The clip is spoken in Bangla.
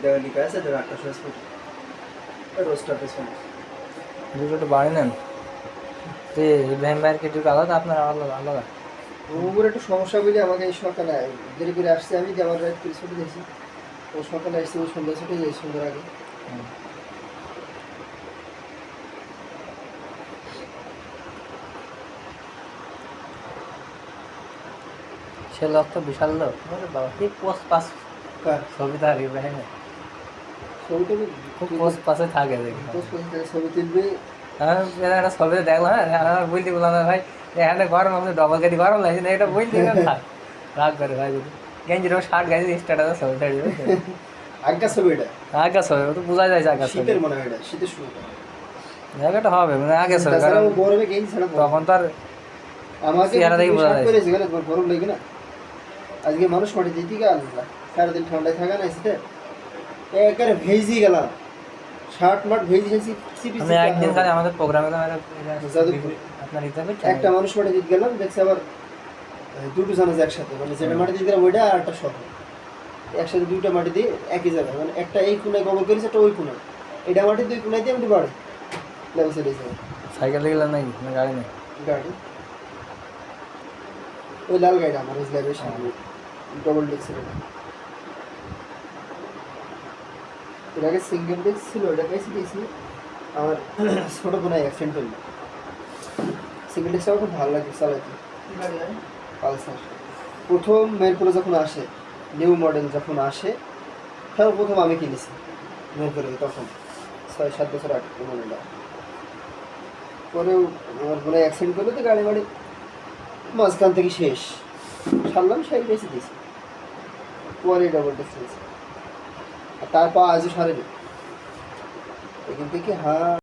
দেওয়া লিখা আছে তো 800 স্পিড রোস্টার পেছনে দুটো একটু বাড়ি নেন। তো ইব্রাহিম ভাইয়ের কি একটু আলাদা, আপনার আলাদা আলাদা? ওর একটু সমস্যা বলে আমাকে এই সকালে দেরি করে আসছে, আমি যে আমার রাত করে ছুটি দিয়েছি, ও সকালে আসছে, ও সন্ধ্যা ছুটে যাই সন্ধ্যার আগে। সে লোক তো বিশাল লোক, বাবা কি পোস্ট পাস কার ছবি তার ইব্রাহিমের, ছবিটা খুব পোস্ট পাসে থাকে দেখি। ছবি তুলবে। একটা ছবিতে দেখলাম, হ্যাঁ আমার বলতে বললাম ভাই এখানে গরম আছে, ডবল কেটে গরম লাগছে না, এটা বলতে থাক রাগ করে ভাই। যদি গেঞ্জির শার্ট গাইছে স্টার্ট ছবি ছাড়ি আগা ছবি এটা, আগে ছবি ও তো বোঝা যায় আগে ছবি, শীতের মনে হয় এটা, শীতের শুরু জায়গাটা হবে মানে আগে ছবি, তাছাড়া কারণ ও গরমে গেঞ্জি ছাড়া তখন তো আর আমাকে চেহারা দেখে বোঝা শার্ট যায়। পরেছি, তোমার গরম লাগবে না? আজকে মানুষ মাটি দিতে গেল, সারাদিন ঠান্ডায় থাকা না শীতে, একেবারে ভেজি গেলাম, শার্ট মার্ট ভেজি চিপি আমি একদিন খালি আমাদের প্রোগ্রামে আপনার হিসাবে একটা মানুষ মাটি দিতে গেলাম, দেখছি আবার দুটো জানাজ একসাথে, মানে যেটা মাটি দিতে গেলাম ওইটা আর একটা শহর, একসাথে দুইটা মাটি দিয়ে একই জায়গায়, মানে একটা এই কোনায় কবর করেছে, একটা ওই কোনায়, এটা মাটি দুই কোনায় দিয়ে আমি বাড়ি লেবু চলে যাবে। সাইকেল গেলাম নাকি না গাড়ি নেই? গাড়ি ওই লাল গাড়িটা আমার ইসলামের সামনে ডবল ডিস্ক ছিল, এর আগে সিঙ্গেল ডিস্ক ছিল, ওটা পেয়েছি দিয়েছি আমার ছোট বোনায় অ্যাক্সিডেন্ট করলো। সিঙ্গেল ডিস্কটা খুব ভালো লাগে চালাতে, পালসার প্রথম মেরপুরে যখন আসে, নিউ মডেল যখন আসে, প্রথম আমি কিনেছি মেরপুরে, তখন 6-7 বছর আগে মডেলটা। পরেও আমার বোনায় অ্যাক্সিডেন্ট করলো, তো গাড়ি বাড়ি মাঝখান থেকে শেষ, সারলাম, সেই বেশি দিয়েছি, পরে ডবল ডিস্ক নিয়েছি, আর তারপর আজও সারেনি এখান থেকে। হ্যাঁ